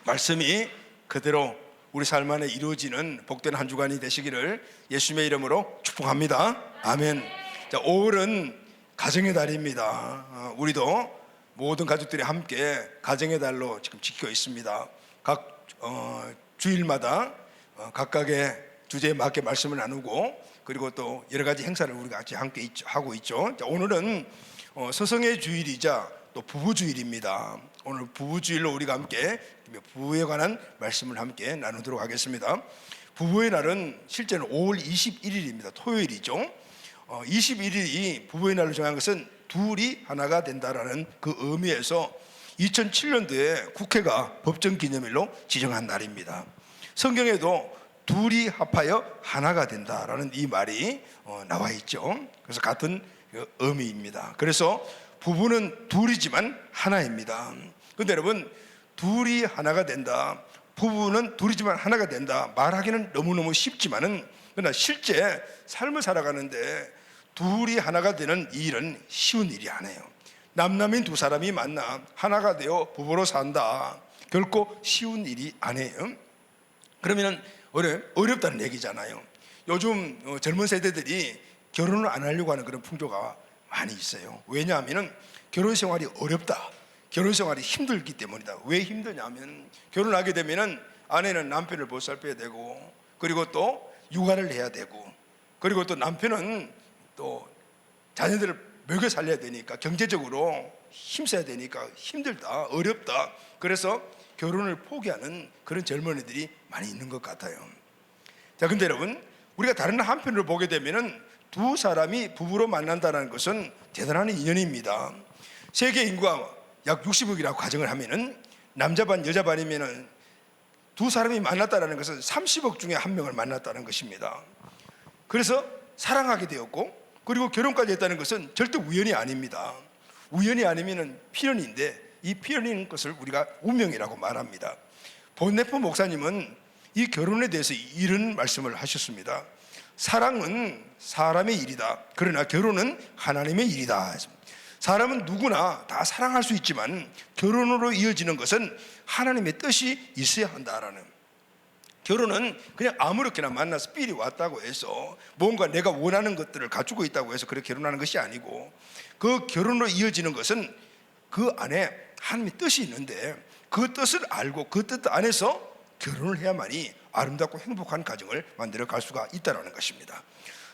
말씀이 그대로 우리 삶 안에 이루어지는 복된 한 주간이 되시기를 예수님의 이름으로 축복합니다. 아멘. 자, 5월은 가정의 달입니다. 우리도 모든 가족들이 함께 가정의 달로 지금 지키고 있습니다. 각 주일마다 각각의 주제에 맞게 말씀을 나누고, 그리고 또 여러 가지 행사를 우리가 같이 함께 하고 있죠. 자, 오늘은 서성의 주일이자 또 부부주일입니다. 오늘 부부주일로 우리가 함께 부부에 관한 말씀을 함께 나누도록 하겠습니다. 부부의 날은 실제는 5월 21일입니다. 토요일이죠. 21일이 부부의 날로 정한 것은 둘이 하나가 된다라는 그 의미에서 2007년도에 국회가 법정 기념일로 지정한 날입니다. 성경에도 둘이 합하여 하나가 된다라는 이 말이 나와 있죠. 그래서 같은 의미입니다. 그래서 부부는 둘이지만 하나입니다. 그런데 여러분, 둘이 하나가 된다, 부부는 둘이지만 하나가 된다 말하기는 너무너무 쉽지만은, 그러나 실제 삶을 살아가는데 둘이 하나가 되는 이 일은 쉬운 일이 아니에요. 남남인 두 사람이 만나 하나가 되어 부부로 산다, 결코 쉬운 일이 아니에요. 그러면 어렵다는 얘기잖아요. 요즘 젊은 세대들이 결혼을 안 하려고 하는 그런 풍조가 많이 있어요. 왜냐하면 결혼 생활이 어렵다, 결혼 생활이 힘들기 때문이다. 왜 힘드냐면 결혼하게 되면 아내는 남편을 보살펴야 되고, 그리고 또 육아를 해야 되고, 그리고 또 남편은 또 자녀들을 먹여 살려야 되니까 경제적으로 힘써야 되니까 힘들다, 어렵다. 그래서 결혼을 포기하는 그런 젊은이들이 많이 있는 것 같아요. 자, 근데 여러분, 우리가 다른 한편으로 보게 되면은 두 사람이 부부로 만난다는 것은 대단한 인연입니다. 세계 인구가 약 60억이라고 가정을 하면은 남자 반 여자 반이면은 두 사람이 만났다는 것은 30억 중에 한 명을 만났다는 것입니다. 그래서 사랑하게 되었고, 그리고 결혼까지 했다는 것은 절대 우연이 아닙니다. 우연이 아니면은 필연인데, 이 필연인 것을 우리가 운명이라고 말합니다. 본네포 목사님은 이 결혼에 대해서 이런 말씀을 하셨습니다. 사랑은 사람의 일이다, 그러나 결혼은 하나님의 일이다. 사람은 누구나 다 사랑할 수 있지만 결혼으로 이어지는 것은 하나님의 뜻이 있어야 한다라는. 결혼은 그냥 아무렇게나 만나서 삘이 왔다고 해서 뭔가 내가 원하는 것들을 갖추고 있다고 해서 그렇게 결혼하는 것이 아니고, 그 결혼으로 이어지는 것은 그 안에 하나님의 뜻이 있는데 그 뜻을 알고 그 뜻 안에서 결혼을 해야만이 아름답고 행복한 가정을 만들어 갈 수가 있다는 것입니다.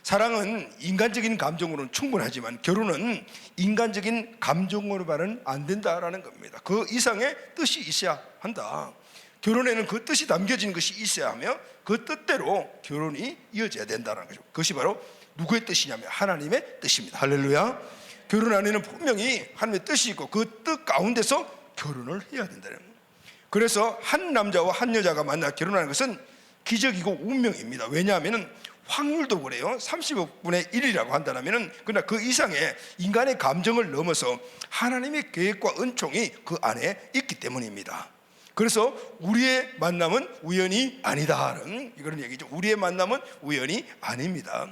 사랑은 인간적인 감정으로는 충분하지만 결혼은 인간적인 감정으로만은 안 된다라는 겁니다. 그 이상의 뜻이 있어야 한다. 결혼에는 그 뜻이 담겨진 것이 있어야 하며 그 뜻대로 결혼이 이어져야 된다는 거죠. 그것이 바로 누구의 뜻이냐면 하나님의 뜻입니다. 할렐루야. 결혼 안에는 분명히 하나님의 뜻이 있고 그 뜻 가운데서 결혼을 해야 된다는 거예요. 그래서 한 남자와 한 여자가 만나 결혼하는 것은 기적이고 운명입니다. 왜냐하면 확률도 그래요. 30억분의 1이라고 한다면, 그러나 그 이상의 인간의 감정을 넘어서 하나님의 계획과 은총이 그 안에 있기 때문입니다. 그래서 우리의 만남은 우연이 아니다는 이런 얘기죠. 우리의 만남은 우연이 아닙니다.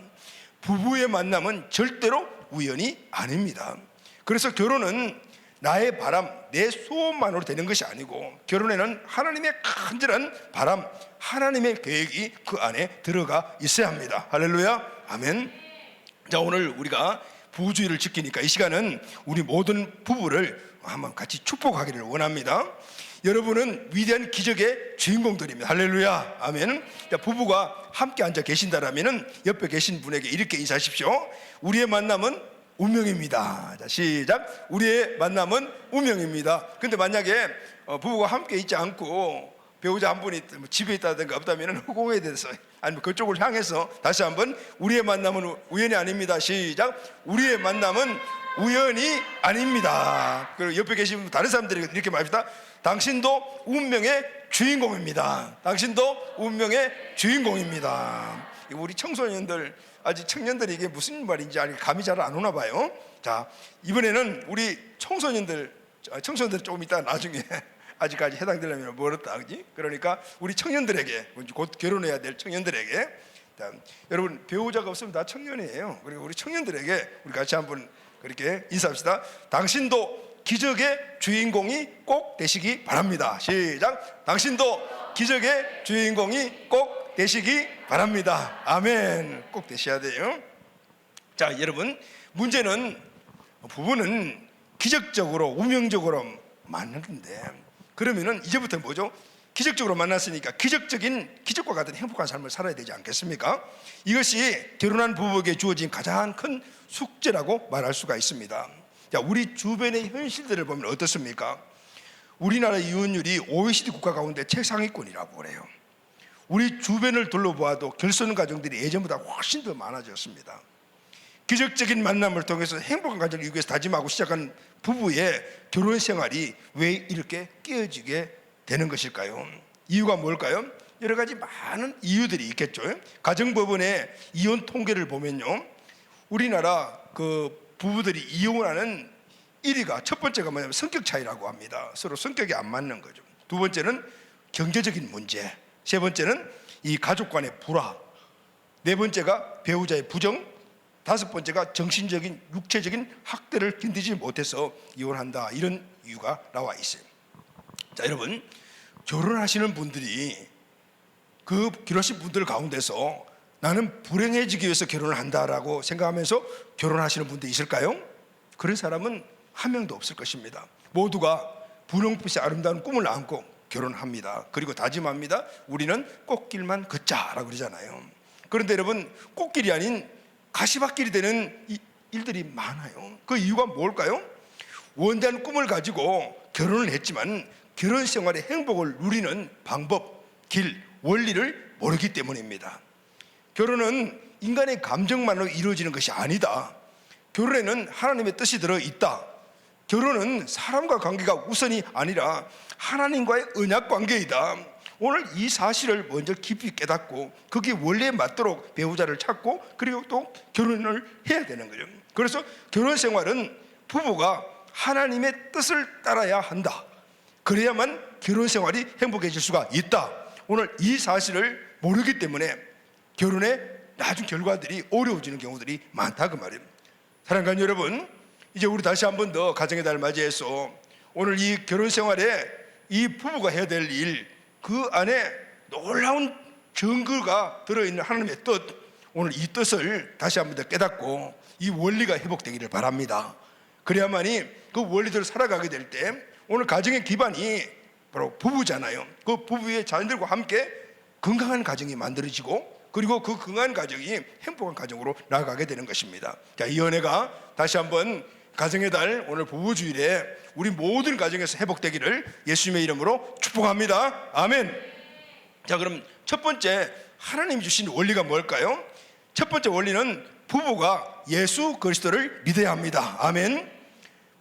부부의 만남은 절대로 우연이 아닙니다. 그래서 결혼은 나의 바람, 내 소원만으로 되는 것이 아니고 결혼에는 하나님의 간절한 바람, 하나님의 계획이 그 안에 들어가 있어야 합니다. 할렐루야, 아멘. 자, 오늘 우리가 부부주의를 지키니까 이 시간은 우리 모든 부부를 한번 같이 축복하기를 원합니다. 여러분은 위대한 기적의 주인공들입니다. 할렐루야, 아멘. 자, 부부가 함께 앉아 계신다라면 옆에 계신 분에게 이렇게 인사하십시오. 우리의 만남은 운명입니다. 자, 시작. 우리의 만남은 운명입니다. 근데 만약에 부부가 함께 있지 않고 배우자 한 분이 집에 있다든가 없다면 허공에 대해서 아니면 그쪽을 향해서 다시 한번 우리의 만남은 우연이 아닙니다. 시작. 우리의 만남은 우연이 아닙니다. 그리고 옆에 계신 다른 사람들이 이렇게 말합시다. 당신도 운명의 주인공입니다. 당신도 운명의 주인공입니다. 우리 청소년들, 아직 청년들이 이게 무슨 말인지 감이 잘 안 오나 봐요. 자, 이번에는 우리 청소년들 조금 이따 나중에 아직까지 해당되려면 멀었다, 그지? 그러니까 우리 청년들에게, 곧 결혼해야 될 청년들에게, 자, 여러분 배우자가 없으면 다 청년이에요. 그리고 우리 청년들에게 우리 같이 한번 그렇게 인사합시다. 당신도 기적의 주인공이 꼭 되시기 바랍니다. 시작. 당신도 기적의 주인공이 꼭 되시기 바랍니다. 아멘. 꼭 되셔야 돼요. 자, 여러분, 문제는 부부는 기적적으로 운명적으로 만나는데, 그러면은 이제부터 뭐죠? 기적적으로 만났으니까 기적과 같은 행복한 삶을 살아야 되지 않겠습니까? 이것이 결혼한 부부에게 주어진 가장 큰 숙제라고 말할 수가 있습니다. 자, 우리 주변의 현실들을 보면 어떻습니까? 우리나라 이혼율이 OECD 국가 가운데 최상위권이라고 그래요. 우리 주변을 둘러보아도 결손 가정들이 예전보다 훨씬 더 많아졌습니다. 기적적인 만남을 통해서 행복한 가정을 이루기 위해서 다짐하고 시작한 부부의 결혼 생활이 왜 이렇게 깨어지게 되는 것일까요? 이유가 뭘까요? 여러 가지 많은 이유들이 있겠죠. 가정법원의 이혼 통계를 보면요, 우리나라 그 부부들이 이혼하는 1위가, 첫 번째가 뭐냐면 성격 차이라고 합니다. 서로 성격이 안 맞는 거죠. 두 번째는 경제적인 문제, 세 번째는 이 가족 간의 불화, 네 번째가 배우자의 부정, 다섯 번째가 정신적인, 육체적인 학대를 견디지 못해서 이혼한다. 이런 이유가 나와 있어요. 자, 여러분, 결혼하시는 분들이 그 결혼하신 분들 가운데서 나는 불행해지기 위해서 결혼을 한다라고 생각하면서 결혼하시는 분들이 있을까요? 그런 사람은 한 명도 없을 것입니다. 모두가 분홍빛의 아름다운 꿈을 안고 결혼합니다. 그리고 다짐합니다. 우리는 꽃길만 걷자라고 그러잖아요. 그런데 여러분, 꽃길이 아닌 가시밭길이 되는 일들이 많아요. 그 이유가 뭘까요? 원대한 꿈을 가지고 결혼을 했지만 결혼 생활의 행복을 누리는 방법, 길, 원리를 모르기 때문입니다. 결혼은 인간의 감정만으로 이루어지는 것이 아니다. 결혼에는 하나님의 뜻이 들어있다. 결혼은 사람과 관계가 우선이 아니라 하나님과의 언약 관계이다. 오늘 이 사실을 먼저 깊이 깨닫고 거기에 원리에 맞도록 배우자를 찾고 그리고 또 결혼을 해야 되는 거예요. 그래서 결혼 생활은 부부가 하나님의 뜻을 따라야 한다. 그래야만 결혼 생활이 행복해질 수가 있다. 오늘 이 사실을 모르기 때문에 결혼의 나중 결과들이 어려워지는 경우들이 많다 그 말이에요. 사랑하는 여러분, 이제 우리 다시 한 번 더 가정의 달 맞이해서 오늘 이 결혼 생활에 이 부부가 해야 될 일, 그 안에 놀라운 정글가 들어있는 하나님의 뜻, 오늘 이 뜻을 다시 한 번 더 깨닫고 이 원리가 회복되기를 바랍니다. 그래야만이 그 원리대로 살아가게 될 때 오늘 가정의 기반이 바로 부부잖아요. 그 부부의 자녀들과 함께 건강한 가정이 만들어지고 그리고 그 건강한 가정이 행복한 가정으로 나아가게 되는 것입니다. 자, 이 은혜가 다시 한번 가정의 달 오늘 부부주일에 우리 모든 가정에서 회복되기를 예수님의 이름으로 축복합니다. 아멘. 자, 그럼 첫 번째 하나님이 주신 원리가 뭘까요? 첫 번째 원리는 부부가 예수 그리스도를 믿어야 합니다. 아멘.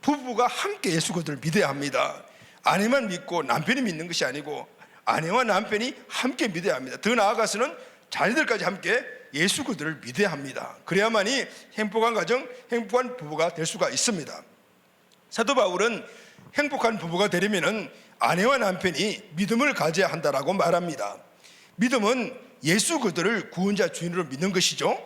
부부가 함께 예수 그리스도를 믿어야 합니다. 아내만 믿고 남편이 믿는 것이 아니고 아내와 남편이 함께 믿어야 합니다. 더 나아가서는 자녀들까지 함께 예수 그리스도를 믿어야 합니다. 그래야만이 행복한 가정, 행복한 부부가 될 수가 있습니다. 사도 바울은 행복한 부부가 되려면 아내와 남편이 믿음을 가져야 한다라고 말합니다. 믿음은 예수 그리스도를 구원자 주인으로 믿는 것이죠.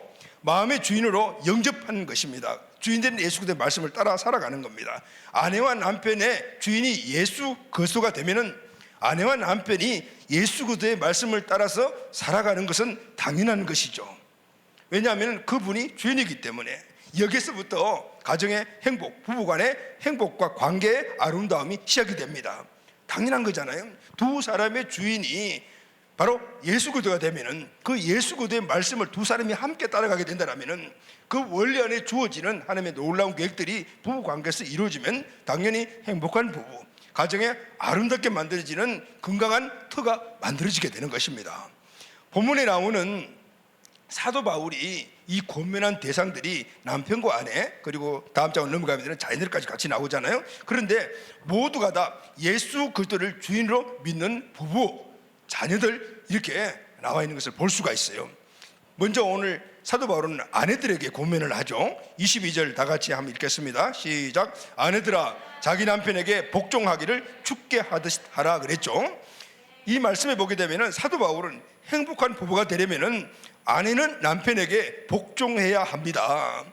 마음의 주인으로 영접하는 것입니다. 주인된 예수 그리스도의 말씀을 따라 살아가는 겁니다. 아내와 남편의 주인이 예수 그리스도가 되면은 아내와 남편이 예수 그리스도의 말씀을 따라서 살아가는 것은 당연한 것이죠. 왜냐하면 그분이 주인이기 때문에 여기서부터 가정의 행복, 부부간의 행복과 관계의 아름다움이 시작이 됩니다. 당연한 거잖아요. 두 사람의 주인이 바로 예수 그리스도가 되면은 그 예수 그리스도의 말씀을 두 사람이 함께 따라가게 된다면은 그 원리 안에 주어지는 하나님의 놀라운 계획들이 부부 관계에서 이루어지면 당연히 행복한 부부, 가정에 아름답게 만들어지는 건강한 터가 만들어지게 되는 것입니다. 본문에 나오는 사도 바울이 이 권면한 대상들이 남편과 아내 그리고 다음 장으로 넘어가면 되는 자녀들까지 같이 나오잖아요. 그런데 모두가 다 예수 그리스도를 주인으로 믿는 부부, 자녀들 이렇게 나와 있는 것을 볼 수가 있어요. 먼저 오늘 사도 바울은 아내들에게 권면을 하죠. 22절 다 같이 한번 읽겠습니다. 시작. 아내들아 자기 남편에게 복종하기를 죽게 하듯이 하라 그랬죠. 이 말씀에 보게 되면 사도 바울은 행복한 부부가 되려면 아내는 남편에게 복종해야 합니다.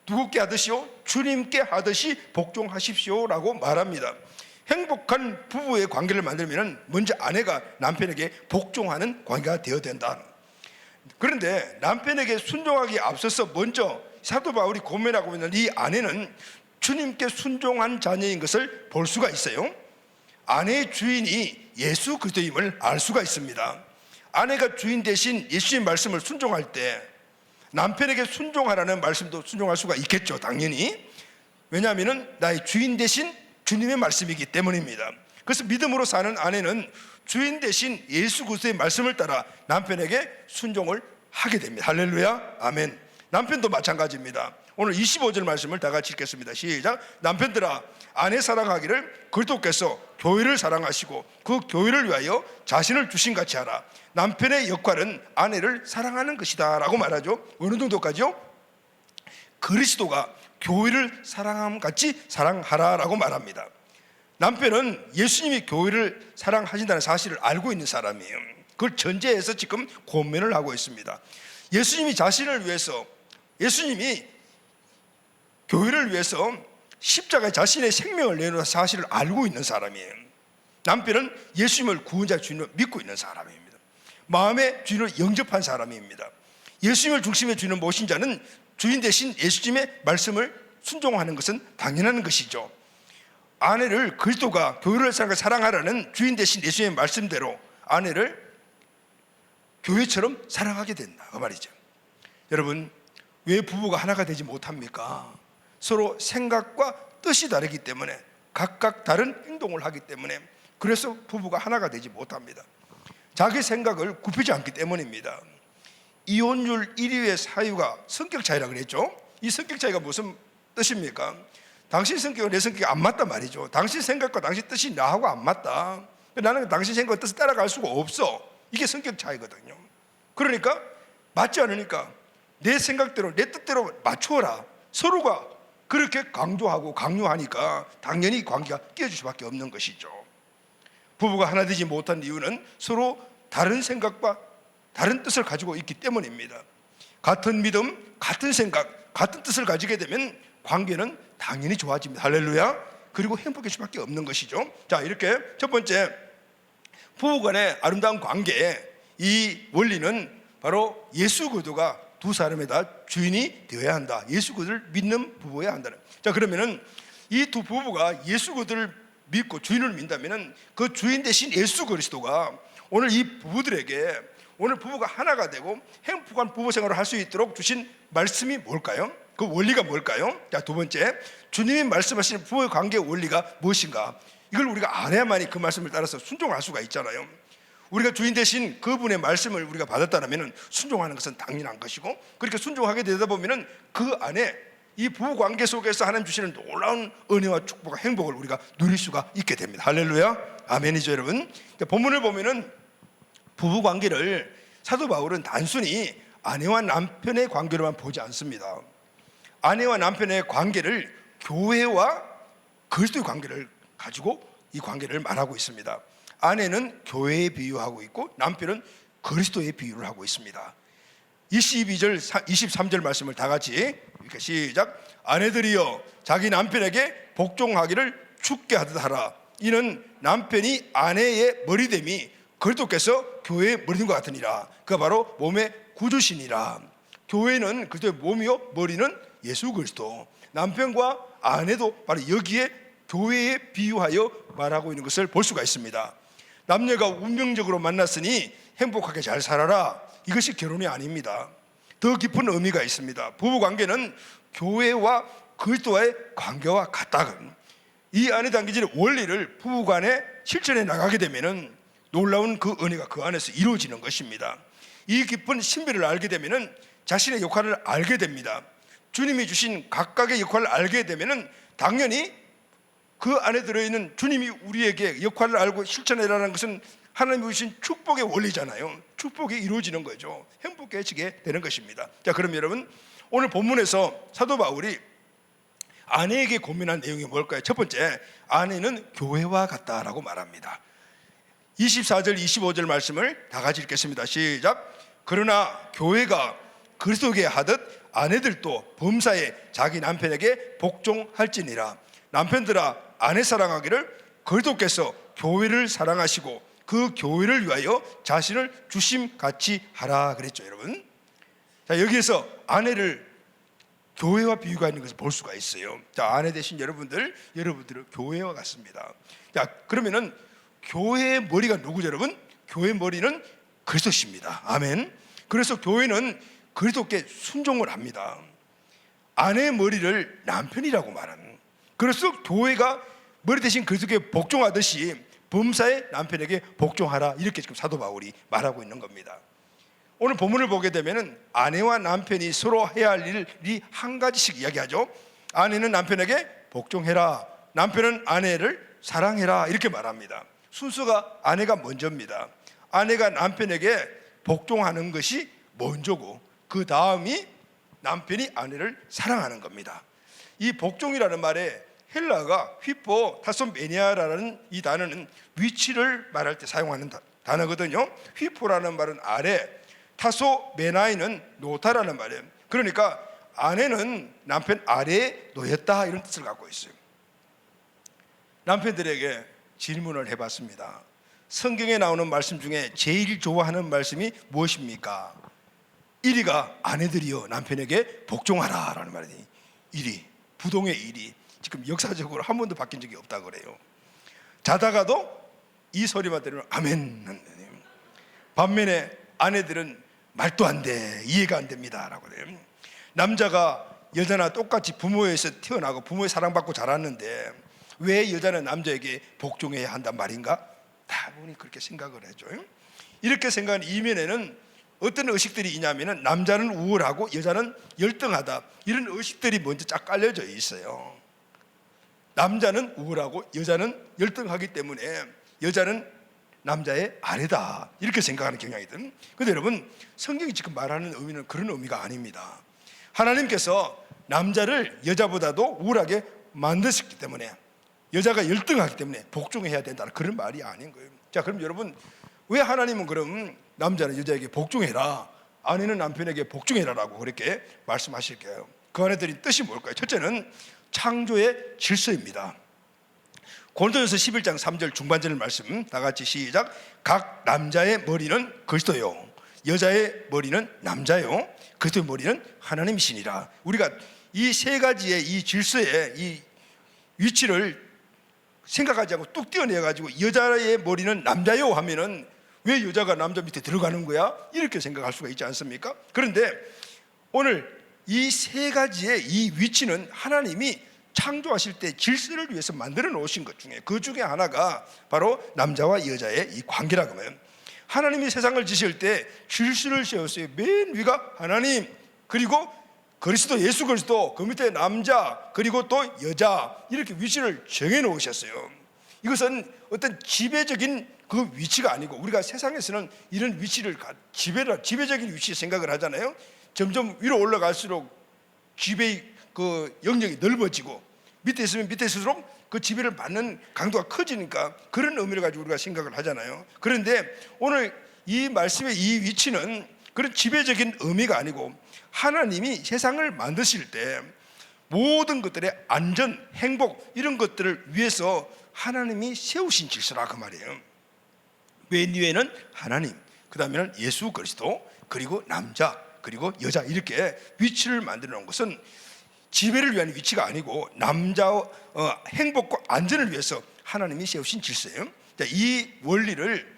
누구께 하듯이요? 주님께 하듯이 복종하십시오라고 말합니다. 행복한 부부의 관계를 만들면 먼저 아내가 남편에게 복종하는 관계가 되어야 된다. 그런데 남편에게 순종하기 앞서서 먼저 사도 바울이 고민하고 있는 이 아내는 주님께 순종한 자녀인 것을 볼 수가 있어요. 아내의 주인이 예수 그리스도임을 알 수가 있습니다. 아내가 주인 대신 예수의 말씀을 순종할 때 남편에게 순종하라는 말씀도 순종할 수가 있겠죠, 당연히. 왜냐하면 나의 주인 대신 주님의 말씀이기 때문입니다. 그래서 믿음으로 사는 아내는 주인 대신 예수 그리스도의 말씀을 따라 남편에게 순종을 하게 됩니다. 할렐루야, 아멘. 남편도 마찬가지입니다. 오늘 25절 말씀을 다 같이 읽겠습니다. 시작. 남편들아, 아내 사랑하기를 그리스도께서 교회를 사랑하시고 그 교회를 위하여 자신을 주신 같이 하라. 남편의 역할은 아내를 사랑하는 것이다 라고 말하죠. 어느 정도까지요? 그리스도가 교회를 사랑함 같이 사랑하라 라고 말합니다. 남편은 예수님이 교회를 사랑하신다는 사실을 알고 있는 사람이에요. 그걸 전제해서 지금 고민을 하고 있습니다. 예수님이 자신을 위해서, 예수님이 교회를 위해서 십자가에 자신의 생명을 내놓은 사실을 알고 있는 사람이에요. 남편은 예수님을 구원자 주인으로 믿고 있는 사람입니다. 마음의 주인을 영접한 사람입니다. 예수님을 중심에 주는 모신 자는 주인 대신 예수님의 말씀을 순종하는 것은 당연한 것이죠. 아내를 그리스도가 교회를 사랑하라는 주인 대신 예수님의 말씀대로 아내를 교회처럼 사랑하게 된다 그 말이죠. 여러분, 왜 부부가 하나가 되지 못합니까? 서로 생각과 뜻이 다르기 때문에, 각각 다른 행동을 하기 때문에, 그래서 부부가 하나가 되지 못합니다. 자기 생각을 굽히지 않기 때문입니다. 이혼율 1위의 사유가 성격 차이라고 그랬죠. 이 성격 차이가 무슨 뜻입니까? 당신 성격과 내 성격이 안 맞단 말이죠. 당신 생각과 당신 뜻이 나하고 안 맞다. 나는 당신 생각과 뜻을 따라갈 수가 없어. 이게 성격 차이거든요. 그러니까 맞지 않으니까 내 생각대로 내 뜻대로 맞추어라. 서로가 그렇게 강조하고 강요하니까 당연히 관계가 깨질 수밖에 없는 것이죠. 부부가 하나 되지 못한 이유는 서로 다른 생각과 다른 뜻을 가지고 있기 때문입니다. 같은 믿음, 같은 생각, 같은 뜻을 가지게 되면 관계는 당연히 좋아집니다. 할렐루야. 그리고 행복해질 수밖에 없는 것이죠. 자, 이렇게 첫 번째, 부부간의 아름다운 관계의 이 원리는 바로 예수 그리스도가 두 사람의 다 주인이 되어야 한다. 예수 그리스도를 믿는 부부여야 한다는. 자, 그러면은 이 두 부부가 예수 그리스도를 믿고 주인을 믿다면은 그 주인 대신 예수 그리스도가 오늘 이 부부들에게, 오늘 부부가 하나가 되고 행복한 부부 생활을 할 수 있도록 주신 말씀이 뭘까요? 그 원리가 뭘까요? 자, 두 번째, 주님이 말씀하시는 부부의 관계의 원리가 무엇인가? 이걸 우리가 알아야만이 그 말씀을 따라서 순종할 수가 있잖아요. 우리가 주인 대신 그분의 말씀을 우리가 받았다면 순종하는 것은 당연한 것이고, 그렇게 순종하게 되다 보면 그 안에 이 부부 관계 속에서 하나님 주시는 놀라운 은혜와 축복과 행복을 우리가 누릴 수가 있게 됩니다. 할렐루야, 아멘이죠. 여러분, 본문을 보면은 부부 관계를 사도 바울은 단순히 아내와 남편의 관계로만 보지 않습니다. 아내와 남편의 관계를 교회와 그리스도의 관계를 가지고 이 관계를 말하고 있습니다. 아내는 교회에 비유하고 있고 남편은 그리스도에 비유를 하고 있습니다. 22절, 23절 말씀을 다 같이 이렇게 시작. 아내들이여 자기 남편에게 복종하기를 죽게 하듯 하라. 이는 남편이 아내의 머리됨이 그리스도께서 교회의 머리인 것 같으니라. 그가 바로 몸의 구주시니라. 교회는 그리스도의 몸이요 머리는 예수 그리스도. 남편과 아내도 바로 여기에 교회에 비유하여 말하고 있는 것을 볼 수가 있습니다. 남녀가 운명적으로 만났으니 행복하게 잘 살아라. 이것이 결혼이 아닙니다. 더 깊은 의미가 있습니다. 부부관계는 교회와 그리스도와의 관계와 같다. 이 안에 담겨진 원리를 부부간에 실천해 나가게 되면 놀라운 그 은혜가 그 안에서 이루어지는 것입니다. 이 깊은 신비를 알게 되면 자신의 역할을 알게 됩니다. 주님이 주신 각각의 역할을 알게 되면 당연히 그 안에 들어있는 주님이 우리에게 역할을 알고 실천해라는 것은 하나님이 주신 축복의 원리잖아요. 축복이 이루어지는 거죠. 행복해지게 되는 것입니다. 자, 그럼 여러분, 오늘 본문에서 사도 바울이 아내에게 고민한 내용이 뭘까요? 첫 번째, 아내는 교회와 같다라고 말합니다. 24절 25절 말씀을 다 같이 읽겠습니다. 시작. 그러나 교회가 그리스도께 하듯 아내들도 범사에 자기 남편에게 복종할지니라. 남편들아, 아내 사랑하기를 그리스도께서 교회를 사랑하시고 그 교회를 위하여 자신을 주심같이 하라 그랬죠, 여러분. 자, 여기에서 아내를 교회와 비유가 있는 것을 볼 수가 있어요. 자, 아내 되신 여러분들은 교회와 같습니다. 자, 그러면은 교회의 머리가 누구죠, 여러분? 교회의 머리는 그리스도십니다. 아멘. 그래서 교회는 그리스도께 순종을 합니다. 아내의 머리를 남편이라고 말하는. 그래서 교회가 머리 대신 그리스도께 복종하듯이 범사에 남편에게 복종하라, 이렇게 지금 사도 바울이 말하고 있는 겁니다. 오늘 본문을 보게 되면은 아내와 남편이 서로 해야 할 일이 한 가지씩 이야기하죠. 아내는 남편에게 복종해라, 남편은 아내를 사랑해라, 이렇게 말합니다. 순서가 아내가 먼저입니다. 아내가 남편에게 복종하는 것이 먼저고 그 다음이 남편이 아내를 사랑하는 겁니다. 이 복종이라는 말에 헬라가 휘포 타소메니아라는 이 단어는 위치를 말할 때 사용하는 단어거든요. 휘포라는 말은 아래, 타소메나이는 놓다라는 말이에요. 그러니까 아내는 남편 아래에 놓였다, 이런 뜻을 갖고 있어요. 남편들에게 질문을 해봤습니다. 성경에 나오는 말씀 중에 제일 좋아하는 말씀이 무엇입니까? 1위가 아내들이여 남편에게 복종하라 라는 말이에요. 1위, 부동의 1위. 지금 역사적으로 한 번도 바뀐 적이 없다고 그래요. 자다가도 이 소리만 들으면 아멘. 반면에 아내들은 말도 안 돼, 이해가 안 됩니다 라고 그래요. 남자가 여자나 똑같이 부모에서 태어나고 부모의 사랑받고 자랐는데 왜 여자는 남자에게 복종해야 한단 말인가? 다분히 그렇게 생각을 해줘. 이렇게 생각하는 이면에는 어떤 의식들이 있냐면은 남자는 우월하고 여자는 열등하다, 이런 의식들이 먼저 쫙 깔려져 있어요. 남자는 우월하고 여자는 열등하기 때문에 여자는 남자의 아래다, 이렇게 생각하는 경향이 있거든. 그런데 여러분, 성경이 지금 말하는 의미는 그런 의미가 아닙니다. 하나님께서 남자를 여자보다도 우월하게 만드셨기 때문에, 여자가 열등하기 때문에 복종해야 된다는 그런 말이 아닌 거예요. 자, 그럼 여러분, 왜 하나님은 그럼 남자는 여자에게 복종해라, 아내는 남편에게 복종해라라고 그렇게 말씀하실까요? 그 안에 들인 뜻이 뭘까요? 첫째는 창조의 질서입니다. 고린도전서 11장 3절 중반절 말씀 다 같이 시작. 각 남자의 머리는 그리스도요, 여자의 머리는 남자요, 그리스도의 머리는 하나님이시니라. 우리가 이 세 가지의 이 질서의 이 위치를 생각하지 않고 뚝 떼어내가지고 여자의 머리는 남자요 하면은 왜 여자가 남자 밑에 들어가는 거야? 이렇게 생각할 수가 있지 않습니까? 그런데 오늘 이 세 가지의 이 위치는 하나님이 창조하실 때 질서를 위해서 만들어 놓으신 것 중에 그 중에 하나가 바로 남자와 여자의 이 관계라고 하면, 하나님이 세상을 지실 때 질서를 세웠어요. 맨 위가 하나님, 그리고 그리스도, 예수 그리스도, 그 밑에 남자, 그리고 또 여자, 이렇게 위치를 정해 놓으셨어요. 이것은 어떤 지배적인 그 위치가 아니고, 우리가 세상에서는 이런 위치를 지배적인 위치 생각을 하잖아요. 점점 위로 올라갈수록 지배의 그 영역이 넓어지고, 밑에 있으면 밑에 있을수록 그 지배를 받는 강도가 커지니까 그런 의미를 가지고 우리가 생각을 하잖아요. 그런데 오늘 이 말씀의 이 위치는 그런 지배적인 의미가 아니고, 하나님이 세상을 만드실 때 모든 것들의 안전, 행복, 이런 것들을 위해서 하나님이 세우신 질서라, 그 말이에요. 맨 위에는 하나님, 그 다음에는 예수 그리스도, 그리고 남자, 그리고 여자, 이렇게 위치를 만들어 놓은 것은 지배를 위한 위치가 아니고 남자의 행복과 안전을 위해서 하나님이 세우신 질서예요. 이 원리를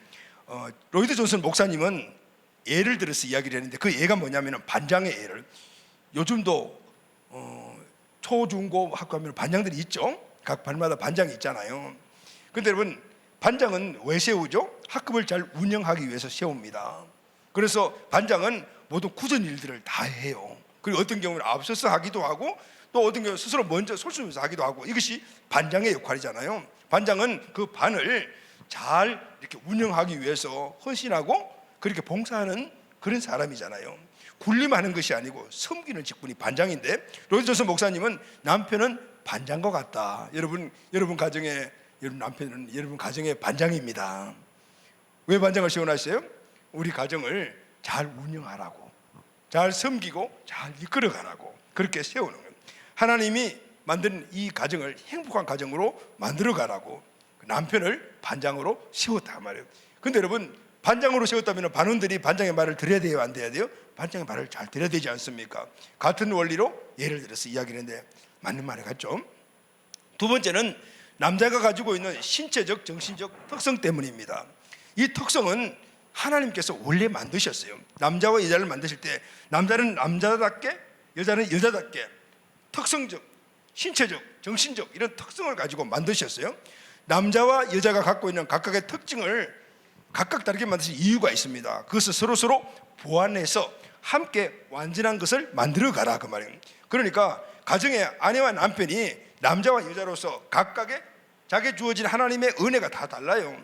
로이드 존슨 목사님은 예를 들어서 이야기를 했는데, 그 예가 뭐냐면 반장의 예를, 요즘도 초중고 학교 하면 반장들이 있죠. 각 반마다 반장이 있잖아요. 그런데 여러분, 반장은 왜 세우죠? 학급을 잘 운영하기 위해서 세웁니다. 그래서 반장은 모든 굳은 일들을 다 해요. 그리고 어떤 경우는 앞서서 하기도 하고, 또 어떤 경우는 스스로 먼저 솔선해서 하기도 하고, 이것이 반장의 역할이잖아요. 반장은 그 반을 잘 이렇게 운영하기 위해서 헌신하고 그렇게 봉사하는 그런 사람이잖아요. 군림하는 것이 아니고 섬기는 직분이 반장인데, 로이드 목사님은 남편은 반장과 같다. 여러분 가정에, 여러분 남편은 여러분 가정의 반장입니다. 왜 반장을 세워놨어요? 우리 가정을 잘 운영하라고, 잘 섬기고 잘 이끌어가라고 그렇게 세우는 거예요. 하나님이 만든 이 가정을 행복한 가정으로 만들어가라고 남편을 반장으로 세웠단 말이에요. 근데 여러분, 반장으로 세웠다면 반원들이 반장의 말을 들어야 돼요, 안 돼야 돼요? 반장의 말을 잘 들어야 되지 않습니까? 같은 원리로 예를 들어서 이야기를 했는데 맞는 말이 같죠. 두 번째는 남자가 가지고 있는 신체적, 정신적 특성 때문입니다. 이 특성은 하나님께서 원래 만드셨어요. 남자와 여자를 만드실 때 남자는 남자답게, 여자는 여자답게 특성적, 신체적, 정신적 이런 특성을 가지고 만드셨어요. 남자와 여자가 갖고 있는 각각의 특징을 각각 다르게 만드신 이유가 있습니다. 그것을 서로 보완해서 함께 완전한 것을 만들어 가라 그 말이에요. 그러니까 가정의 아내와 남편이 남자와 여자로서 각각의 자기에 주어진 하나님의 은혜가 다 달라요.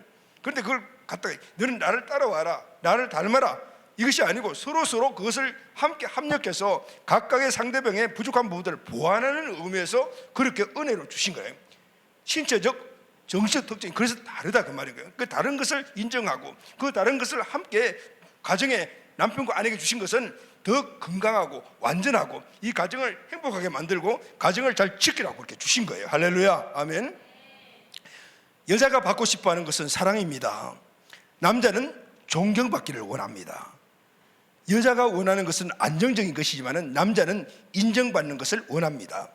그런데 그걸 갖다가 너는 나를 따라와라, 나를 닮아라, 이것이 아니고 서로 그것을 함께 합력해서 각각의 상대방의 부족한 부분들을 보완하는 의미에서 그렇게 은혜로 주신 거예요. 신체적, 정신적 특징이 그래서 다르다 그 말이에요. 그 다른 것을 인정하고 그 다른 것을 함께 가정에 남편과 아내에게 주신 것은 더 건강하고 완전하고 이 가정을 행복하게 만들고 가정을 잘 지키라고 그렇게 주신 거예요. 할렐루야, 아멘. 여자가 받고 싶어하는 것은 사랑입니다. 남자는 존경받기를 원합니다. 여자가 원하는 것은 안정적인 것이지만 남자는 인정받는 것을 원합니다.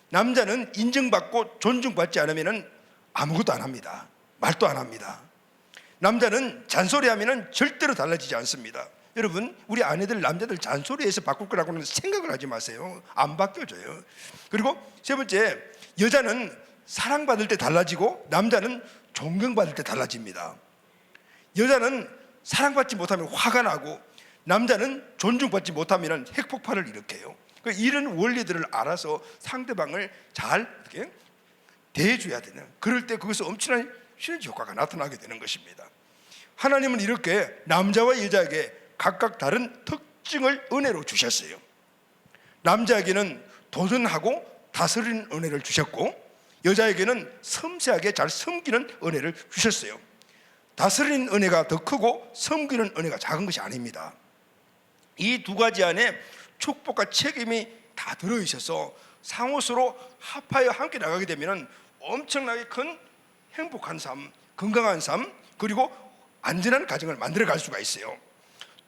남자는 인정받고 존중받지 않으면 아무것도 안 합니다. 말도 안 합니다. 남자는 잔소리하면 절대로 달라지지 않습니다. 여러분, 우리 아내들, 남자들 잔소리해서 바꿀 거라고는 생각을 하지 마세요. 안 바뀌어져요. 그리고 세 번째, 여자는 사랑받을 때 달라지고 남자는 존경받을 때 달라집니다. 여자는 사랑받지 못하면 화가 나고 남자는 존중받지 못하면 핵폭발을 일으켜요. 이런 원리들을 알아서 상대방을 잘 이렇게 대해줘야 되는, 그럴 때 거기서 엄청난 시너지 효과가 나타나게 되는 것입니다. 하나님은 이렇게 남자와 여자에게 각각 다른 특징을 은혜로 주셨어요. 남자에게는 도전하고 다스리는 은혜를 주셨고 여자에게는 섬세하게 잘 섬기는 은혜를 주셨어요. 다스리는 은혜가 더 크고 섬기는 은혜가 작은 것이 아닙니다. 이 두 가지 안에 축복과 책임이 다 들어있어서 상호서로 합하여 함께 나가게 되면 엄청나게 큰 행복한 삶, 건강한 삶, 그리고 안전한 가정을 만들어 갈 수가 있어요.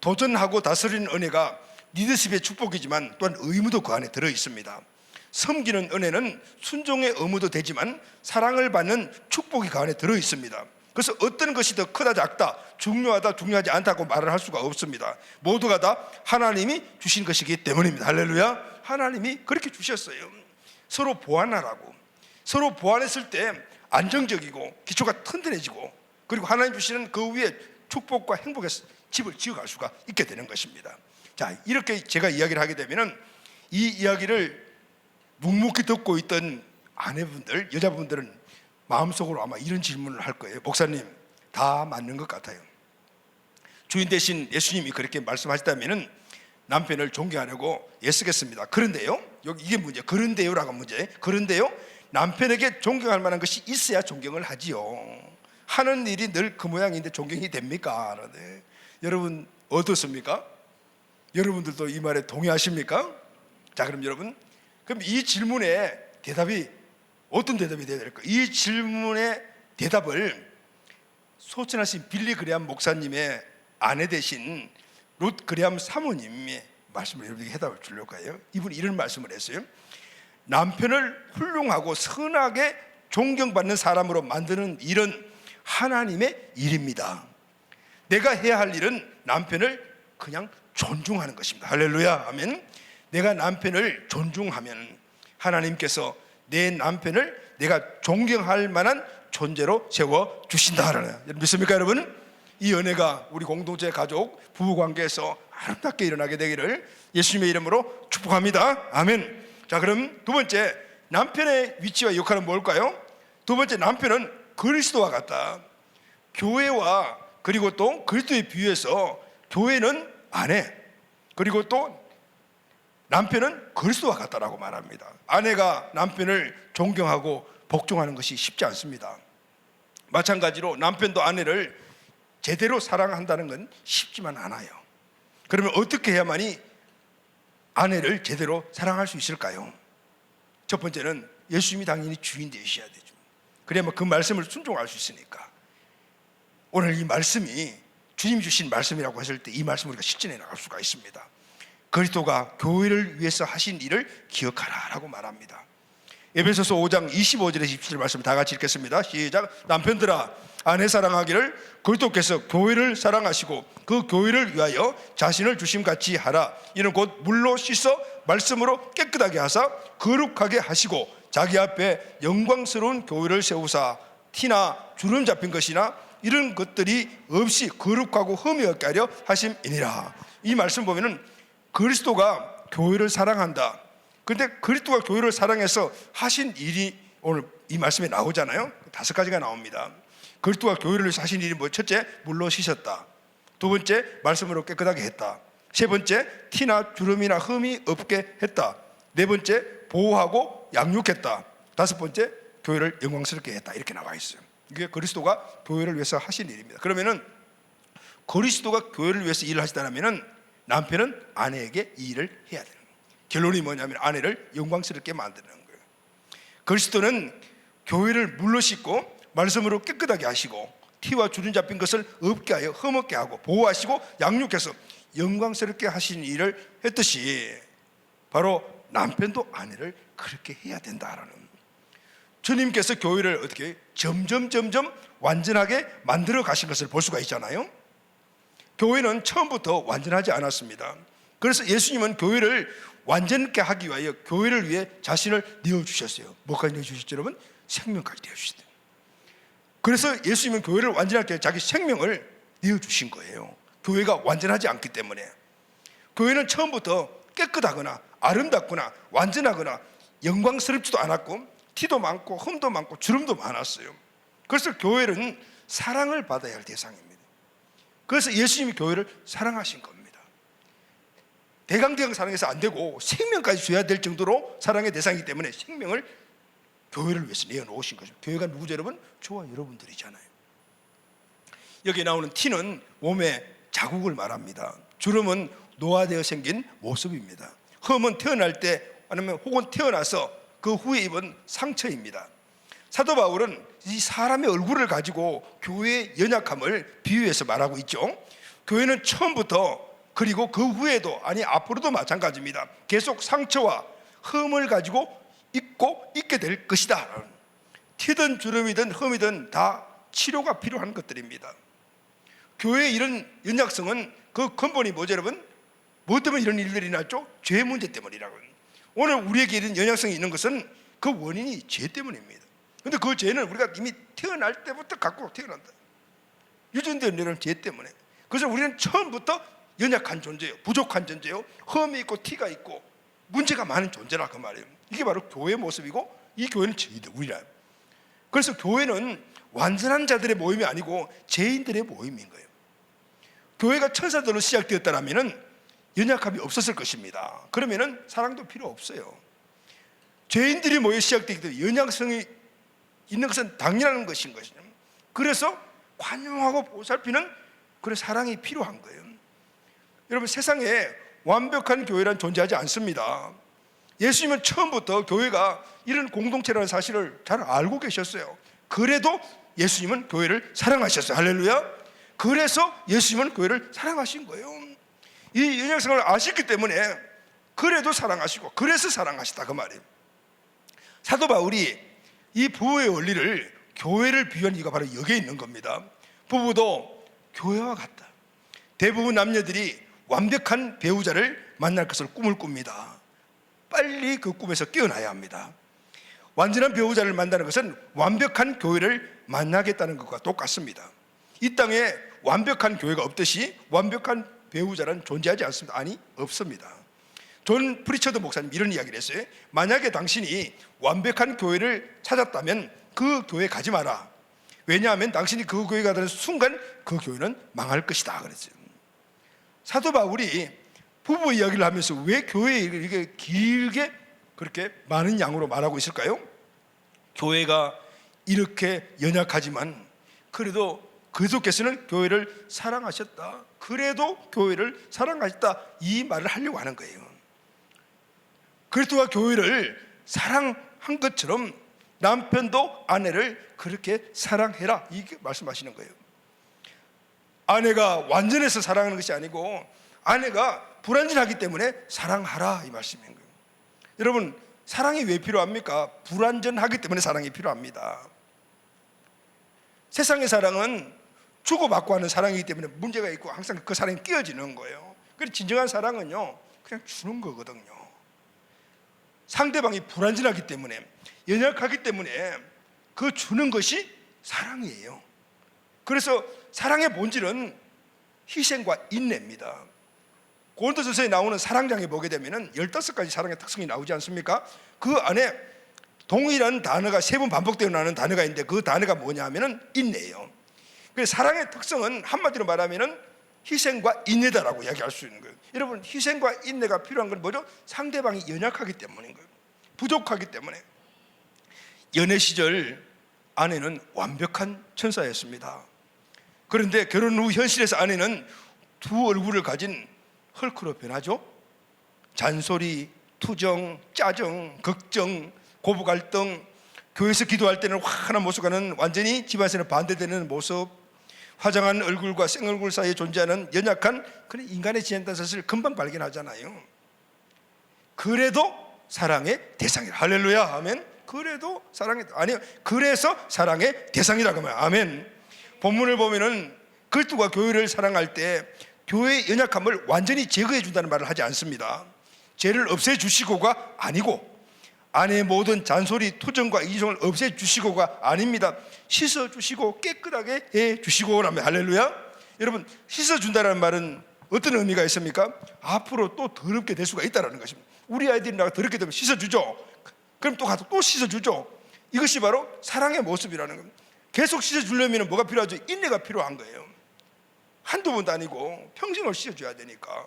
도전하고 다스리는 은혜가 리더십의 축복이지만 또한 의무도 그 안에 들어있습니다. 섬기는 은혜는 순종의 의무도 되지만 사랑을 받는 축복이 그 안에 들어있습니다. 그래서 어떤 것이 더 크다 작다, 중요하다 중요하지 않다고 말을 할 수가 없습니다. 모두가 다 하나님이 주신 것이기 때문입니다. 할렐루야. 하나님이 그렇게 주셨어요. 서로 보완하라고. 서로 보완했을 때 안정적이고 기초가 튼튼해지고 그리고 하나님 주시는 그 위에 축복과 행복의 집을 지어갈 수가 있게 되는 것입니다. 자, 이렇게 제가 이야기를 하게 되면 이 이야기를 묵묵히 듣고 있던 아내분들, 여자분들은 마음속으로 아마 이런 질문을 할 거예요. 목사님, 다 맞는 것 같아요. 주인 대신 예수님이 그렇게 말씀하셨다면 남편을 존경하려고 애쓰겠습니다. 그런데요, 여기 이게 문제. 그런데요라고 문제. 그런데요, 남편에게 존경할 만한 것이 있어야 존경을 하지요. 하는 일이 늘 그 모양인데 존경이 됩니까? 네. 여러분 어떻습니까? 여러분들도 이 말에 동의하십니까? 자, 그럼 여러분, 그럼 이 질문에 대답이 어떤 대답이 돼야 될까? 이 질문의 대답을 소천하신 빌리 그레함 목사님의 아내 되신 롯 그레함 사모님의 말씀을 여러분에게 해답을 주려고 해요. 이분이 이런 말씀을 했어요. 남편을 훌륭하고 선하게 존경받는 사람으로 만드는 일은 하나님의 일입니다. 내가 해야 할 일은 남편을 그냥 존중하는 것입니다. 할렐루야, 아멘. 내가 남편을 존중하면 하나님께서 내 남편을 내가 존경할 만한 존재로 세워주신다. 믿습니까 여러분? 이 은혜가 우리 공동체 가족 부부관계에서 아름답게 일어나게 되기를 예수님의 이름으로 축복합니다. 아멘. 자, 그럼 두 번째, 남편의 위치와 역할은 뭘까요? 두 번째, 남편은 그리스도와 같다. 교회와 그리고 또 그리스도에 비유해서 교회는 아내, 그리고 또 남편은 그리스도와 같다라고 말합니다. 아내가 남편을 존경하고 복종하는 것이 쉽지 않습니다. 마찬가지로 남편도 아내를 제대로 사랑한다는 건 쉽지만 않아요. 그러면 어떻게 해야만이 아내를 제대로 사랑할 수 있을까요? 첫 번째는 예수님이 당연히 주인 되셔야 되죠. 그래야만 그 말씀을 순종할 수 있으니까. 오늘 이 말씀이 주님 주신 말씀이라고 했을 때 이 말씀을 우리가 실천해 나갈 수가 있습니다. 그리스도가 교회를 위해서 하신 일을 기억하라라고 말합니다. 에베소서 5장 25절에 27절 말씀 다 같이 읽겠습니다. 시작. 남편들아 아내 사랑하기를 그리스도께서 교회를 사랑하시고 그 교회를 위하여 자신을 주심같이 하라. 이는 곧 물로 씻어 말씀으로 깨끗하게 하사 거룩하게 하시고 자기 앞에 영광스러운 교회를 세우사 티나 주름 잡힌 것이나 이런 것들이 없이 거룩하고 흠이 없게 하려 하심이니라. 이 말씀 보면은 그리스도가 교회를 사랑한다. 그런데 그리스도가 교회를 사랑해서 하신 일이 오늘 이 말씀에 나오잖아요. 5가지가 나옵니다. 그리스도가 교회를 하신 일이 뭐? 첫째, 물로 씻었다. 두 번째, 말씀으로 깨끗하게 했다. 세 번째, 티나 주름이나 흠이 없게 했다. 네 번째, 보호하고 양육했다. 다섯 번째, 교회를 영광스럽게 했다. 이렇게 나와 있어요. 이게 그리스도가 교회를 위해서 하신 일입니다. 그러면은 그리스도가 교회를 위해서 일을 하시다면은 남편은 아내에게 이 일을 해야 되는 거예요. 결론이 뭐냐면 아내를 영광스럽게 만드는 거예요. 그리스도는 교회를 물로 씻고 말씀으로 깨끗하게 하시고 티와 주름 잡힌 것을 없게 하여 흠없게 하고 보호하시고 양육해서 영광스럽게 하신 일을 했듯이 바로 남편도 아내를 그렇게 해야 된다라는, 주님께서 교회를 어떻게 점점 완전하게 만들어 가신 것을 볼 수가 있잖아요. 교회는 처음부터 완전하지 않았습니다. 그래서 예수님은 교회를 완전하게 하기 위하여 교회를 위해 자신을 내어주셨어요. 뭐까지 내어주셨죠 여러분? 생명까지 내어주셨어요. 그래서 예수님은 교회를 완전하게 자기 생명을 내어주신 거예요. 교회가 완전하지 않기 때문에. 교회는 처음부터 깨끗하거나 아름답거나 완전하거나 영광스럽지도 않았고 티도 많고 흠도 많고 주름도 많았어요. 그래서 교회는 사랑을 받아야 할 대상입니다. 그래서 예수님이 교회를 사랑하신 겁니다. 대강대강 사랑해서 안 되고 생명까지 줘야 될 정도로 사랑의 대상이기 때문에 생명을 교회를 위해서 내어놓으신 거죠. 교회가 누구죠 여러분? 저와 여러분들이잖아요. 여기 나오는 티는 몸에 자국을 말합니다. 주름은 노화되어 생긴 모습입니다. 흠은 태어날 때 아니면 혹은 태어나서 그 후에 입은 상처입니다. 사도 바울은 이 사람의 얼굴을 가지고 교회의 연약함을 비유해서 말하고 있죠. 교회는 처음부터 그리고 그 후에도 아니 앞으로도 마찬가지입니다. 계속 상처와 흠을 가지고 있게 될 것이다. 티든 주름이든 흠이든 다 치료가 필요한 것들입니다. 교회의 이런 연약성은 그 근본이 뭐죠 여러분? 뭐 때문에 이런 일들이 났죠? 죄 문제 때문이라고. 오늘 우리에게 이런 연약성이 있는 것은 그 원인이 죄 때문입니다. 그런데 그 죄는 우리가 이미 태어날 때부터 갖고 태어난다. 유전되어 내려온 죄 때문에. 그래서 우리는 처음부터 연약한 존재예요. 부족한 존재예요. 흠이 있고 티가 있고 문제가 많은 존재라 그 말이에요. 이게 바로 교회의 모습이고 이 교회는 저희들 우리라. 그래서 교회는 완전한 자들의 모임이 아니고 죄인들의 모임인 거예요. 교회가 천사들로 시작되었다면은 연약함이 없었을 것입니다. 그러면은 사랑도 필요 없어요. 죄인들이 모여 시작되기 때문에 연약성이 있는 것은 당연한 것인 것이죠. 그래서 관용하고 보살피는 그런 사랑이 필요한 거예요. 여러분 세상에 완벽한 교회란 존재하지 않습니다. 예수님은 처음부터 교회가 이런 공동체라는 사실을 잘 알고 계셨어요. 그래도 예수님은 교회를 사랑하셨어요. 할렐루야. 그래서 예수님은 교회를 사랑하신 거예요. 이 연약성을 아셨기 때문에 그래도 사랑하시고 그래서 사랑하시다 그 말이에요. 사도 바울이 이 부부의 원리를 교회를 비유한 이유가 바로 여기에 있는 겁니다. 부부도 교회와 같다. 대부분 남녀들이 완벽한 배우자를 만날 것을 꿈을 꿉니다. 빨리 그 꿈에서 깨어나야 합니다. 완전한 배우자를 만나는 것은 완벽한 교회를 만나겠다는 것과 똑같습니다. 이 땅에 완벽한 교회가 없듯이 완벽한 배우자는 존재하지 않습니다. 아니, 없습니다. 존 프리처드 목사님 이런 이야기를 했어요. 만약에 당신이 완벽한 교회를 찾았다면 그 교회 가지 마라. 왜냐하면 당신이 그 교회 가는 순간 그 교회는 망할 것이다 그랬어요. 사도 바울이 부부 이야기를 하면서 왜 교회에 이렇게 길게 그렇게 많은 양으로 말하고 있을까요? 교회가 이렇게 연약하지만 그래도 그리스도께서는 교회를 사랑하셨다. 그래도 교회를 사랑하셨다. 이 말을 하려고 하는 거예요. 그리스도가 교회를 사랑한 것처럼 남편도 아내를 그렇게 사랑해라, 이게 말씀하시는 거예요. 아내가 완전해서 사랑하는 것이 아니고 아내가 불완전하기 때문에 사랑하라, 이 말씀인 거예요. 여러분, 사랑이 왜 필요합니까? 불완전하기 때문에 사랑이 필요합니다. 세상의 사랑은 주고받고 하는 사랑이기 때문에 문제가 있고 항상 그 사랑이 끼어지는 거예요. 그래서 진정한 사랑은요, 그냥 주는 거거든요. 상대방이 불완전하기 때문에, 연약하기 때문에 그 주는 것이 사랑이에요. 그래서 사랑의 본질은 희생과 인내입니다. 고린도전서에 나오는 사랑장에 보게 되면 15가지 사랑의 특성이 나오지 않습니까? 그 안에 동일한 단어가 3번 반복되어 나오는 단어가 있는데 그 단어가 뭐냐 하면 인내예요. 그래서 사랑의 특성은 한마디로 말하면 희생과 인내다라고 이야기할 수 있는 거예요. 여러분, 희생과 인내가 필요한 건 뭐죠? 상대방이 연약하기 때문인 거예요. 부족하기 때문에. 연애 시절 아내는 완벽한 천사였습니다. 그런데 결혼 후 현실에서 아내는 두 얼굴을 가진 헐크로 변하죠. 잔소리, 투정, 짜증, 걱정, 고부 갈등, 교회에서 기도할 때는 환한 모습과는 완전히 집안에서는 반대되는 모습, 화장한 얼굴과 생얼굴 사이에 존재하는 연약한 그런 인간의 지낸다는 사실을 금방 발견하잖아요. 그래도 사랑의 대상이라. 할렐루야, 아멘. 그래도 사랑의, 아니요, 그래서 사랑의 대상이라고 하면 아멘. 본문을 보면은 그리스도가 교회를 사랑할 때 교회의 연약함을 완전히 제거해 준다는 말을 하지 않습니다. 죄를 없애주시고가 아니고, 아내의 모든 잔소리, 투정과 이성을 없애주시고가 아닙니다. 씻어주시고 깨끗하게 해주시고라면 할렐루야. 여러분, 씻어준다는 말은 어떤 의미가 있습니까? 앞으로 또 더럽게 될 수가 있다는 것입니다. 우리 아이들이 나가 더럽게 되면 씻어주죠. 그럼 또 가서 또 씻어주죠. 이것이 바로 사랑의 모습이라는 겁니다. 계속 씻어주려면 뭐가 필요하죠? 인내가 필요한 거예요. 한두 번도 아니고 평생을 씻어줘야 되니까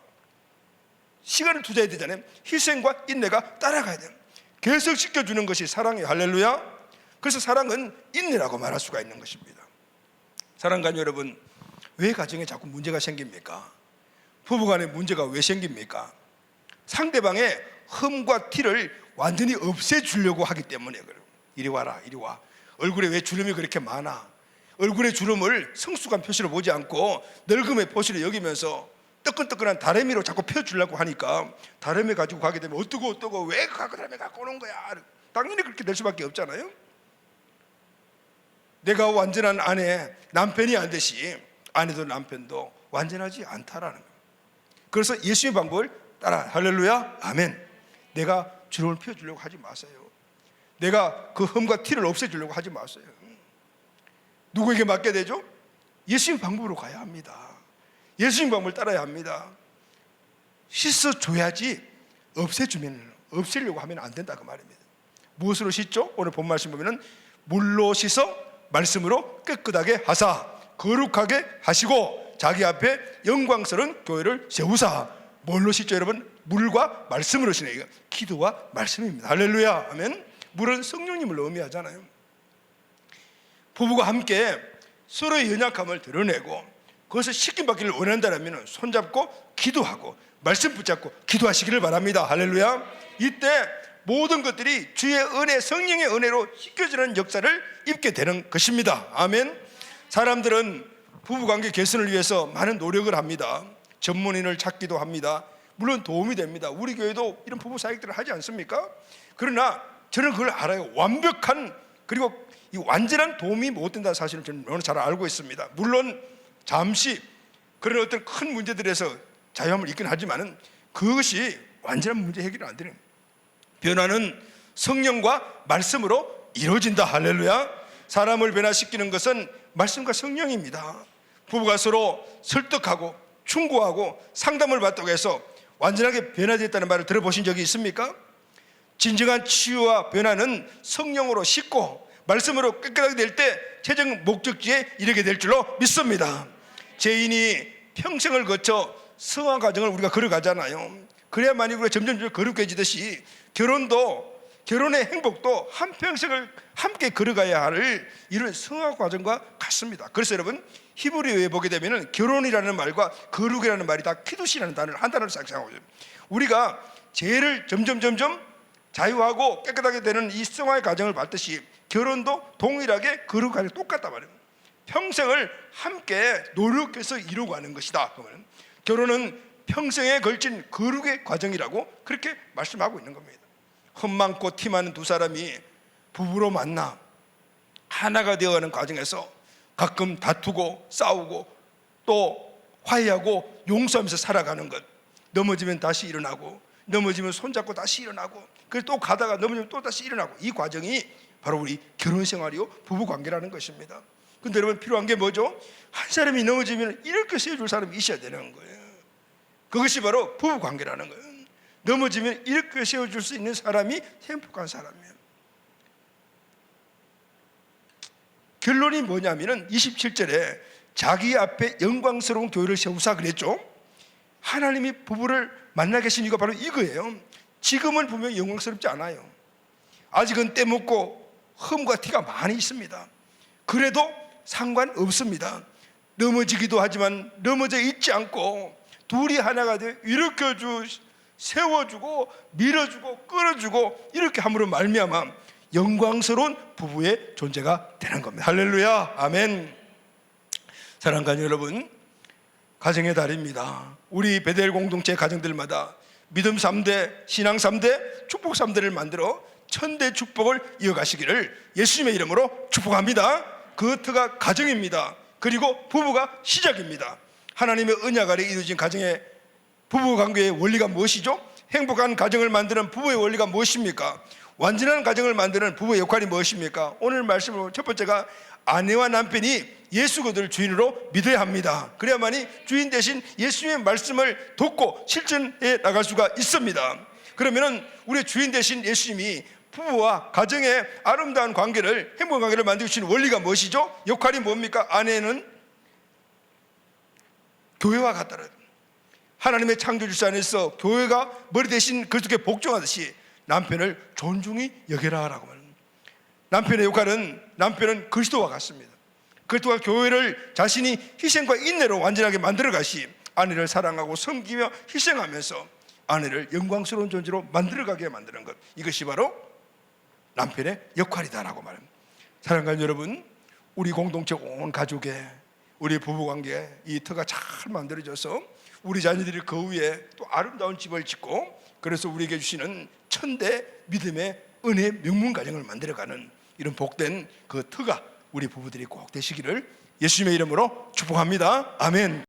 시간을 투자해야 되잖아요. 희생과 인내가 따라가야 돼요. 계속 씻겨주는 것이 사랑이에요. 할렐루야. 그래서 사랑은 인내라고 말할 수가 있는 것입니다. 사랑가족 여러분, 왜 가정에 자꾸 문제가 생깁니까? 부부간에 문제가 왜 생깁니까? 상대방의 흠과 티를 완전히 없애주려고 하기 때문에 그래요. 이리 와라, 이리 와. 얼굴에 왜 주름이 그렇게 많아? 얼굴의 주름을 성숙한 표시로 보지 않고 늙음의 표시로 여기면서 뜨끈뜨끈한 다래미로 자꾸 펴주려고 하니까 다래미 가지고 가게 되면 어떠고 왜 다래미 갖고 오는 거야? 당연히 그렇게 될 수밖에 없잖아요. 내가 완전한 아내, 남편이 안 되시 아내도 남편도 완전하지 않다라는 거예요. 그래서 예수의 방법을 따라. 할렐루야, 아멘. 내가 주름을 펴주려고 하지 마세요. 내가 그 흠과 티를 없애주려고 하지 마세요. 누구에게 맡게 되죠? 예수님 방법으로 가야 합니다. 예수님 방법을 따라야 합니다. 씻어줘야지 없애려고 하면 안 된다 그 말입니다. 무엇으로 씻죠? 오늘 본 말씀 보면은 물로 씻어 말씀으로 깨끗하게 하사 거룩하게 하시고 자기 앞에 영광스러운 교회를 세우사. 뭘로 씻죠 여러분? 물과 말씀으로 씻어요. 기도와 말씀입니다. 할렐루야, 아멘. 물은 성령님을 의미하잖아요. 부부가 함께 서로의 연약함을 드러내고 그것을 씻김받기를 원한다면 손잡고 기도하고 말씀 붙잡고 기도하시기를 바랍니다. 할렐루야. 이때 모든 것들이 주의 은혜, 성령의 은혜로 씻겨지는 역사를 입게 되는 것입니다. 아멘. 사람들은 부부관계 개선을 위해서 많은 노력을 합니다. 전문인을 찾기도 합니다. 물론 도움이 됩니다. 우리 교회도 이런 부부 사역들을 하지 않습니까? 그러나 저는 그걸 알아요. 완벽한 그리고 이 완전한 도움이 못 된다는 사실을 저는 너무 잘 알고 있습니다. 물론 잠시 그런 어떤 큰 문제들에서 자유함을 있긴 하지만은 그것이 완전한 문제 해결은 안 되는 거예요. 변화는 성령과 말씀으로 이루어진다. 할렐루야. 사람을 변화시키는 것은 말씀과 성령입니다. 부부가 서로 설득하고 충고하고 상담을 받도록 해서 완전하게 변화됐다는 말을 들어보신 적이 있습니까? 진정한 치유와 변화는 성령으로 씻고 말씀으로 깨끗하게 될 때 최종 목적지에 이르게 될 줄로 믿습니다. 죄인이 평생을 거쳐 성화 과정을 우리가 걸어가잖아요. 그래야만이 우리가 점점 거룩해지듯이 결혼의 행복도 한평생을 함께 걸어가야 할 이런 성화 과정과 같습니다. 그래서 여러분 히브리어에 보게 되면 결혼이라는 말과 거룩이라는 말이 다 키두시라는 단어를 한 단어로 생각하고 있어요. 우리가 죄를 점점 자유하고 깨끗하게 되는 이 성화의 과정을 받듯이 결혼도 동일하게 거룩 과정이 똑같단 말이에요. 평생을 함께 노력해서 이루어가는 것이다. 그러면 결혼은 평생에 걸친 거룩의 과정이라고 그렇게 말씀하고 있는 겁니다. 흠 많고 티 많은 두 사람이 부부로 만나 하나가 되어가는 과정에서 가끔 다투고 싸우고 또 화해하고 용서하면서 살아가는 것, 넘어지면 다시 일어나고 넘어지면 손잡고 다시 일어나고 그래서 또 가다가 넘어지면 또 다시 일어나고, 이 과정이 바로 우리 결혼생활이요 부부관계라는 것입니다. 근데 여러분 필요한 게 뭐죠? 한 사람이 넘어지면 이렇게 세워줄 사람이 있어야 되는 거예요. 그것이 바로 부부관계라는 거예요. 넘어지면 이렇게 세워줄 수 있는 사람이 행복한 사람이에요. 결론이 뭐냐면은 27절에 자기 앞에 영광스러운 교회를 세우사 그랬죠. 하나님이 부부를 만나 계신 이유가 바로 이거예요. 지금은 분명히 영광스럽지 않아요. 아직은 때묻고 흠과 티가 많이 있습니다. 그래도 상관없습니다. 넘어지기도 하지만 넘어져 있지 않고 둘이 하나가 되어 일으켜주고 세워주고 밀어주고 끌어주고 이렇게 함으로 말미암아 영광스러운 부부의 존재가 되는 겁니다. 할렐루야, 아멘. 사랑하는 가족 여러분, 가정의 달입니다. 우리 베델 공동체 가정들마다 믿음 3대, 신앙 3대, 축복 3대를 만들어 천대 축복을 이어가시기를 예수님의 이름으로 축복합니다. 그 터가 가정입니다. 그리고 부부가 시작입니다. 하나님의 언약 아래 이루어진 가정의 부부관계의 원리가 무엇이죠? 행복한 가정을 만드는 부부의 원리가 무엇입니까? 완전한 가정을 만드는 부부의 역할이 무엇입니까? 오늘 말씀으로 첫 번째가 아내와 남편이 예수 그리스도를 주인으로 믿어야 합니다. 그래야만이 주인 대신 예수님의 말씀을 돕고 실천해 나갈 수가 있습니다. 그러면은 우리 주인 대신 예수님이 부부와 가정의 아름다운 관계를, 행복한 관계를 만들고 주시는 원리가 무엇이죠? 역할이 뭡니까? 아내는 교회와 같다는, 하나님의 창조주사 안에서 교회가 머리 대신 그리스도께 복종하듯이 남편을 존중히 여겨라라고 말합니다. 남편의 역할은, 남편은 그리스도와 같습니다. 그리스도가 교회를 자신이 희생과 인내로 완전하게 만들어 가시, 아내를 사랑하고 섬기며 희생하면서 아내를 영광스러운 존재로 만들어가게 만드는 것, 이것이 바로 남편의 역할이다라고 말합니다. 사랑하는 여러분, 우리 공동체 온 가족의 우리 부부관계 이 터가 잘 만들어져서 우리 자녀들이 그 위에 또 아름다운 집을 짓고, 그래서 우리에게 주시는 천대 믿음의 은혜 명문 가정을 만들어가는 이런 복된 그 터가 우리 부부들이 꼭 되시기를 예수님의 이름으로 축복합니다. 아멘.